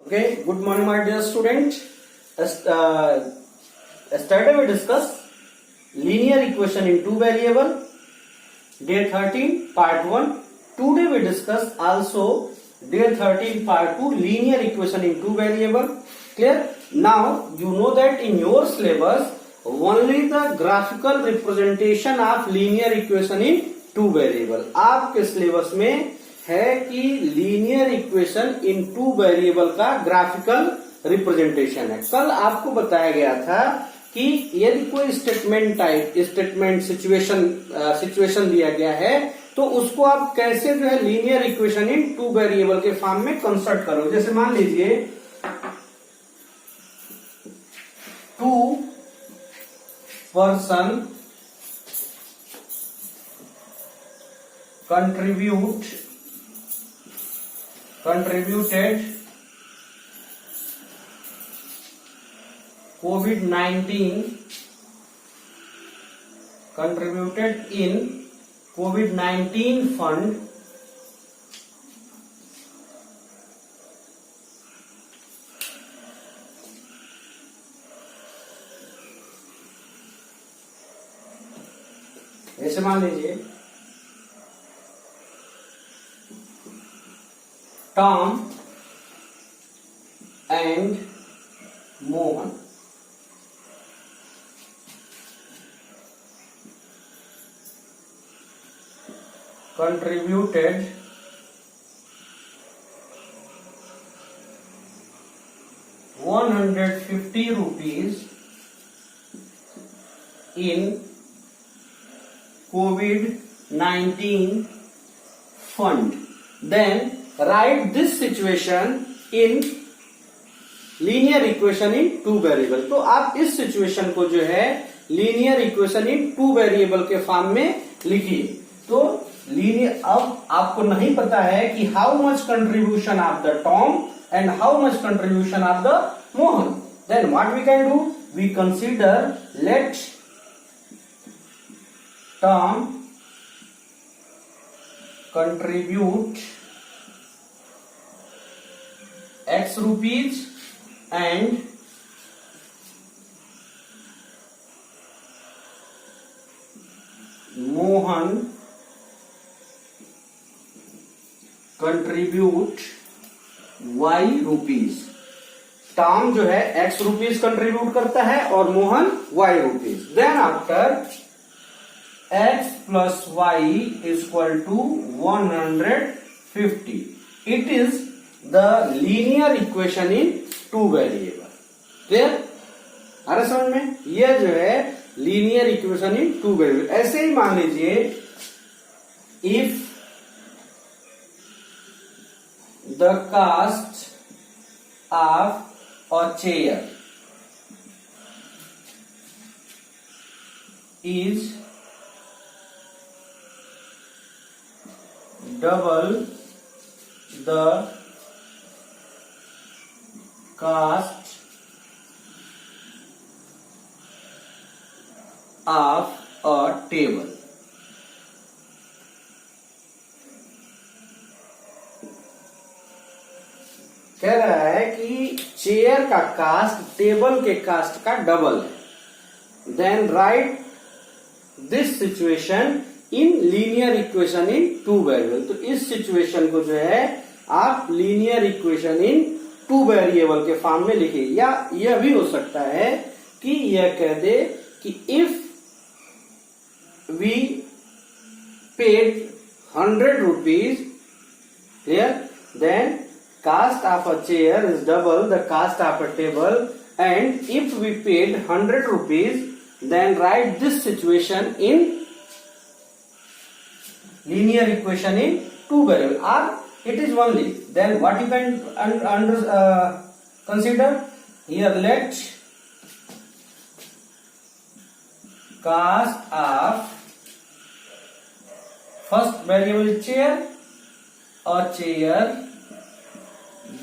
Okay, good morning, my dear student. Yesterday we discussed linear equation in two variable, day 13, part 1. Today we discuss also day 13, part 2, linear equation in two variable. Clear? Now, you know that in your syllabus, only the graphical representation of linear equation in two variable. आपके syllabus में है कि linear equation in two variable का graphical representation है। कल आपको बताया गया था कि यदि कोई स्टेटमेंट सिचुएशन दिया गया है तो उसको आप कैसे जो है linear equation in two variable के फॉर्म में कंसर्ट करो। जैसे मान लीजिए two person contributed in COVID-19 fund ऐसे मान लीजिए Tom and Mohan contributed ₹150 in COVID-19 fund. Then write this situation in linear equation in two variable. तो आप इस सिचुएशन को जो है linear equation in two variable के फॉर्म में लिखिए। तो लीनियर, अब आपको नहीं पता है कि how much contribution of the Tom and how much contribution of the Mohan. Then what we can do, we consider let Tom contribute X rupees and Mohan contribute Y rupees। Tom जो है X rupees contribute करता है और Mohan Y rupees. Then after X plus Y is equal to 150। It is the linear equation in two variable। Clear? आ रहा समझ में? यह जो है linear equation in two variable. ऐसे ही मान लीजिए if the cost of a chair is double the cost of a table। कह रहा है कि चेयर का कास्ट टेबल के कास्ट का डबल है। Then write this situation in linear equation in two variable. तो इस सिचुएशन को जो है आप linear equation in two variable के फॉर्म में लिखिए। या यह भी हो सकता है कि यह कह दे कि if we paid 100 rupees, clear, then cost of a chair is double the cost of a table and if we paid 100 rupees then write this situation in linear equation in two variable. Are it is only, then what you can consider here, let cost of first variable chair or chair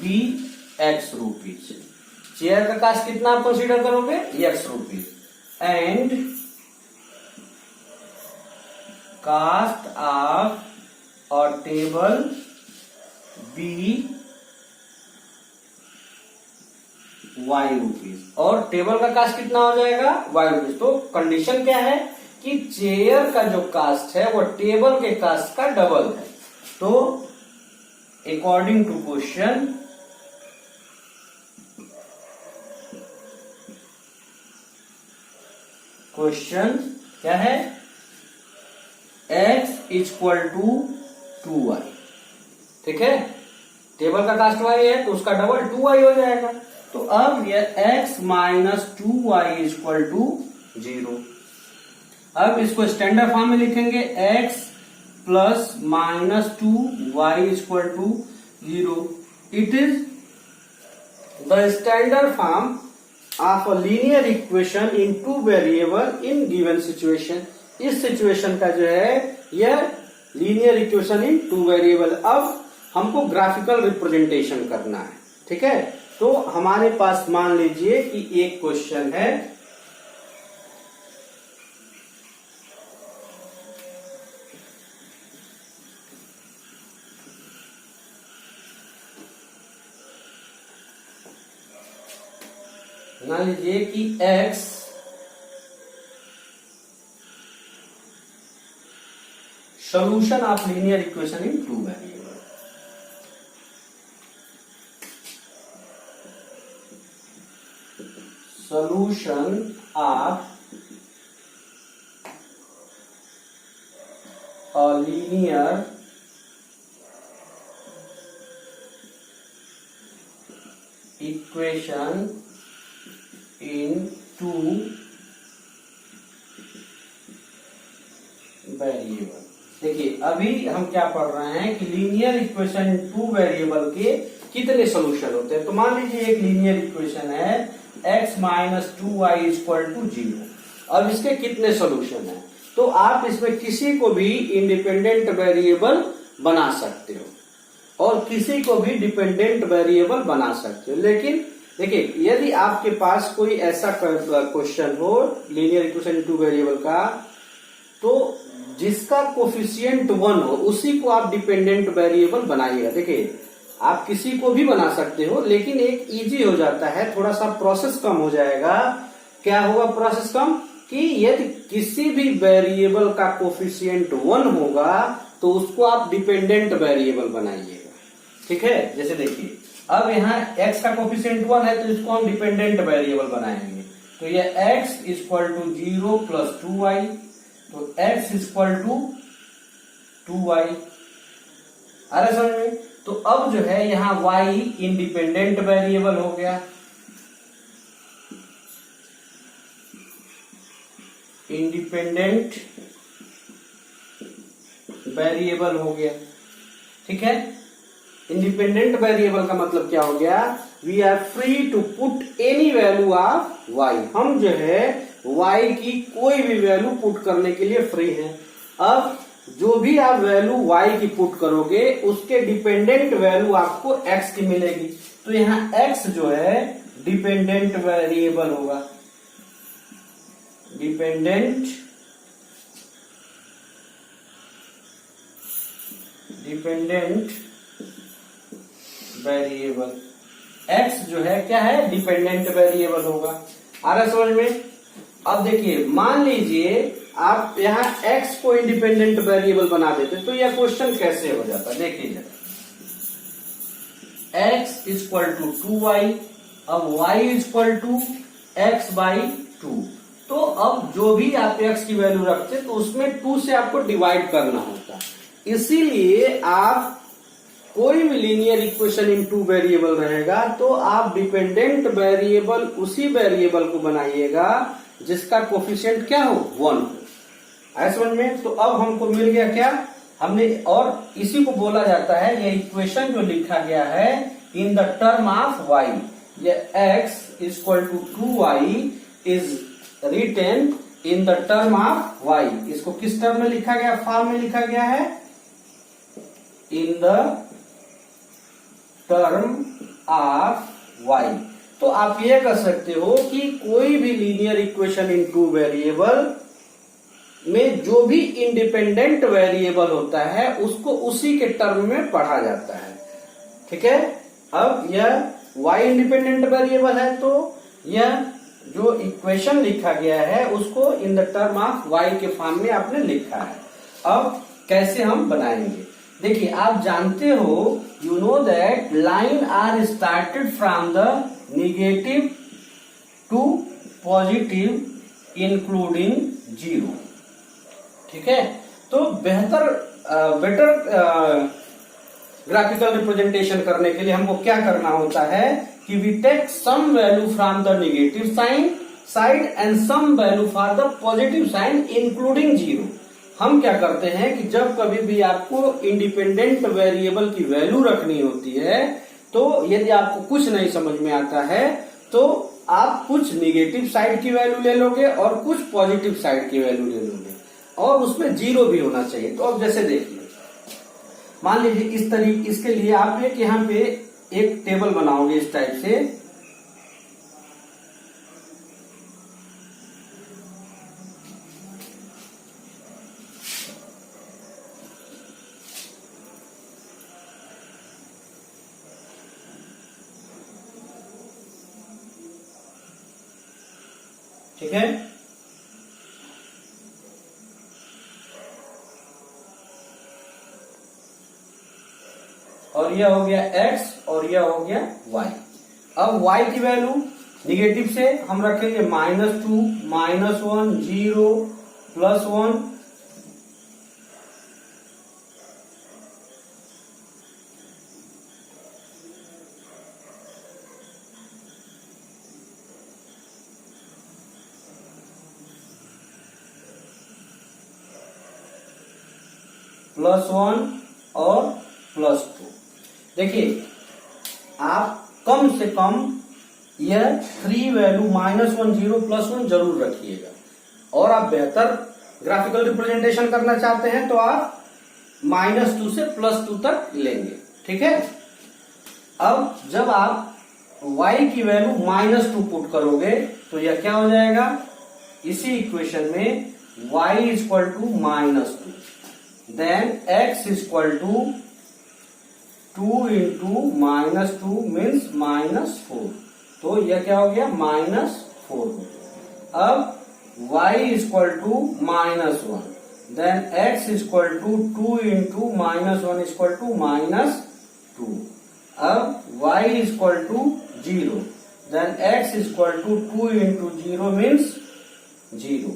be X rupees। Chair का cost कितना आप consider करोगे? X rupees. And cost of और table be Y rupees, और table का cost कितना हो जाएगा, वाई रुपीज। तो कंडीशन क्या है कि चेयर का जो कास्ट है वो टेबल के कास्ट का डबल है। तो अकॉर्डिंग टू क्वेश्चन क्या है, x इक्वल टू 2y, ठीक है, टेबल का कास्ट y है तो उसका डबल 2y हो जाएगा। तो अब यह x minus 2y equal to 0। अब इसको स्टैंडर्ड फॉर्म में लिखेंगे, x plus minus 2y equal to 0। It is the standard form of a linear equation in two variable in given situation. इस सिचुएशन का जो है यह linear equation in two variable. अब हमको ग्राफिकल रिप्रेजेंटेशन करना है, ठीक है। तो हमारे पास मान लीजिए कि एक क्वेश्चन है, मान लीजिए कि x solution of linear equation in two variable। Solution of a linear equation in two variable. देखिए अभी हम क्या पढ़ रहे हैं कि linear equation in two variable के कितने सॉल्यूशन होते हैं। तो मान लीजिए एक लीनियर इक्वेशन है x minus 2y equal to 0। अब इसके कितने सॉल्यूशन हैं, तो आप इसमें किसी को भी इंडिपेंडेंट वेरिएबल बना सकते हो और किसी को भी डिपेंडेंट वेरिएबल बना सकते हो। लेकिन देखिए यदि आपके पास कोई ऐसा क्वेश्चन हो linear equation in two variable का, तो जिसका कोफिशिएंट 1 हो उसी को आप डिपेंडेंट वेरिएबल बनाइएगा। देखिए आप किसी को भी बना सकते हो, लेकिन एक इजी हो जाता है, थोड़ा सा प्रोसेस कम हो जाएगा। क्या होगा प्रोसेस कम, कि यदि किसी भी वेरिएबल का कोफिशिएंट 1 होगा तो उसको आप डिपेंडेंट वेरिएबल बनाइएगा, ठीक है। जैसे देखिए अब यहाँ x का कोफिशिएंट 1 है तो इसको हम डिपेंडेंट वेरिएबल बनाएंगे। तो यह x equal to 0 plus 2y, तो x इक्वल टू 2y। आ रहा समझ में। तो अब जो है यहाँ y इंडिपेंडेंट वेरिएबल हो गया, इंडिपेंडेंट वेरिएबल हो गया, ठीक है। इंडिपेंडेंट वेरिएबल का मतलब क्या हो गया, we are free to put any value of y। हम जो है y की कोई भी वैल्यू पुट करने के लिए फ्री हैं। अब जो भी आप वैल्यू y की पुट करोगे उसके डिपेंडेंट वैल्यू आपको x की मिलेगी। तो यहाँ x जो है डिपेंडेंट वेरिएबल होगा, डिपेंडेंट वेरिएबल। x जो है क्या है, डिपेंडेंट वेरिएबल होगा। आ रहा समझ में। अब देखिए मान लीजिए आप यहाँ x को इंडिपेंडेंट वेरिएबल बना देते तो यह क्वेश्चन कैसे हो जाता, देखिए जरा। x इक्वल टू 2y, अब y equal to x by 2। तो अब जो भी आप x की वैल्यू रखते तो उसमें 2 से आपको डिवाइड करना होता। इसीलिए आप कोई भी linear equation in two variable रहेगा तो आप डिपेंडेंट वेरिएबल उसी वेरिएबल को बनाइएगा जिसका कोफिशिएंट क्या हो, 1 हो। आया समझ में। तो अब हमको मिल गया क्या, हमने, और इसी को बोला जाता है, ये इक्वेशन जो लिखा गया है in the term of y, ये x equal to 2y is written in the term of y। इसको किस टर्म में लिखा गया, फॉर्म में लिखा गया है in the term of y। तो आप ये कह सकते हो कि कोई भी linear equation in two variable में जो भी इंडिपेंडेंट वेरिएबल होता है उसको उसी के टर्म में पढ़ा जाता है, ठीक है। अब यह y इंडिपेंडेंट वेरिएबल है, तो यह जो इक्वेशन लिखा गया है उसको इन द टर्म ऑफ y के फॉर्म में आपने लिखा है। अब कैसे हम बनाएंगे, देखिए आप जानते हो, you know that line are started from the negative to positive including zero. ठीक है, तो बेटर ग्राफिकल रिप्रेजेंटेशन करने के लिए हमको क्या करना होता है कि we take some value from the negative side and some value for the positive sign including zero. हम क्या करते हैं कि जब कभी भी आपको इंडिपेंडेंट वेरिएबल की वैल्यू रखनी होती है, तो यदि आपको कुछ नहीं समझ में आता है तो आप कुछ नेगेटिव साइड की वैल्यू ले लोगे और कुछ पॉजिटिव साइड की वैल्यू ले लोगे, और उसमें जीरो भी होना चाहिए। तो अब जैसे देखिए, मान लीजिए इस तरीके, इसके लिए आप एक यहाँ पे एक टेबल बनाओगे इस टाइप से, ठीक है। और यह हो गया x और यह हो गया y। अब y की वैल्यू निगेटिव से हम रखेंगे -2, -1, 0, +1, +1 और +2। देखिए आप कम से कम यह 3 वैल्यू -1, 0, +1 जरूर रखिएगा, और आप बेहतर ग्राफिकल रिप्रेजेंटेशन करना चाहते हैं तो आप -2 से +2 तक लेंगे। ठीक है, अब जब आप y की वैल्यू -2 पुट करोगे तो यह क्या हो जाएगा, इसी इक्वेशन में y equal to -2, then x equal to 2 into -2 means -4, तो यह क्या हो गया, -4। अब y इक्वल टू -1, then x equal to 2 into -1 equal to -2। अब y equal to 0, then x equal to 2 into 0 means 0।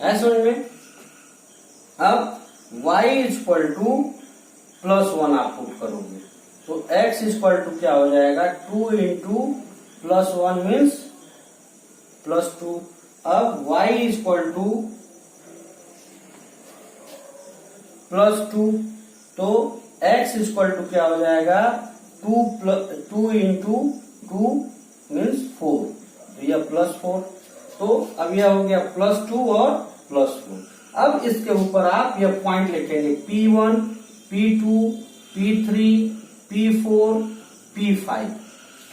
है समझ में। अब y इक्वल टू +1 आप पुट करोगे तो x इक्वल टू क्या हो जाएगा, 2 इंटू +1 मीन्स +2। अब y इक्वल टू +2, तो x इक्वल टू क्या हो जाएगा, 2 इंटू 2 मीन्स 4, तो यह +4। तो अब यह हो गया +2 और +4। अब इसके ऊपर आप यह पॉइंट लिखेंगे P1, P2, P3, P4, P5।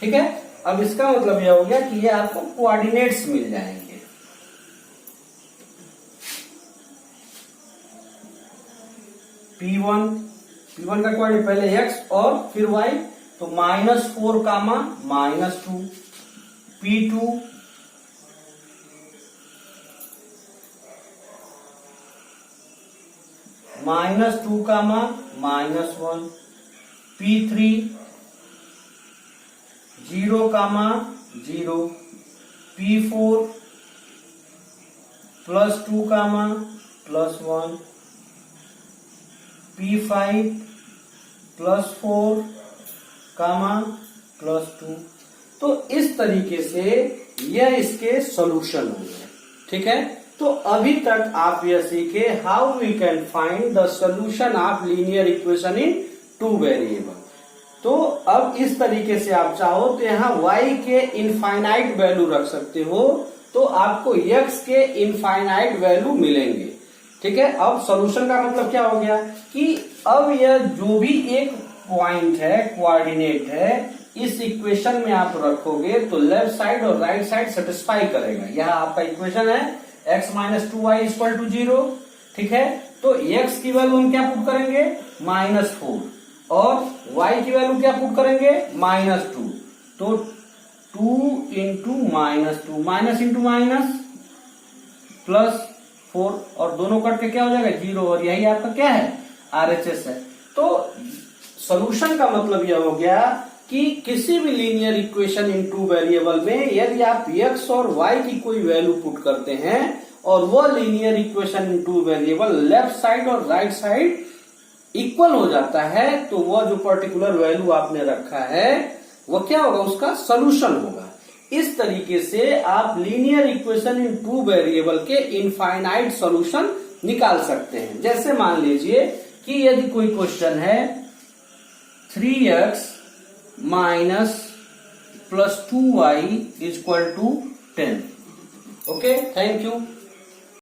ठीक है, अब इसका मतलब यह हो गया कि ये आपको कोऑर्डिनेट्स मिल जाएंगे। P1 का कोऑर्डिनेट पहले x और फिर y, तो -4, -2, P2 -2, -1, P3 0, 0, P4 +2, +1, P5 +4, +2। तो इस तरीके से यह इसके सॉल्यूशन हो गए। ठीक है, तो अभी तक आप यह सीखे how we can find the solution of linear equation in 2 variable. तो अब इस तरीके से आप चाहो तो यहाँ y के इनफाइनाइट वैल्यू रख सकते हो, तो आपको x के इनफाइनाइट वैल्यू मिलेंगे। ठीक है, अब सॉल्यूशन का मतलब क्या हो गया कि अब यह जो भी एक पॉइंट है, कोऑर्डिनेट है, इस इक्वेशन में आप रखोगे तो लेफ्ट साइड और राइट साइड सेटिस्फाई करेगा। यह आपका इक्वेशन है x - 2y = 0। ठीक है, तो x की वैल्यू हम क्या पुट करेंगे, -4, और y की वैल्यू क्या पुट करेंगे, -2। तो 2 into -2, minus into minus plus 4, और दोनों कट के क्या हो जाएगा 0, और यही आपका क्या है RHS है। तो सॉल्यूशन का मतलब यह हो गया कि किसी भी linear equation in two variable में यदि आप x और y की कोई वैल्यू पुट करते हैं और वो linear equation in two variable left side और राइट साइड इक्वल हो जाता है, तो वह जो पर्टिकुलर वैल्यू आपने रखा है वो क्या होगा, उसका सॉल्यूशन होगा। इस तरीके से आप linear equation in two variable के इनफाइनाइट सॉल्यूशन निकाल सकते हैं। जैसे मान लीजिए कि यदि कोई क्वेश्चन है 3x minus plus 2y is equal to 10। Okay, thank you.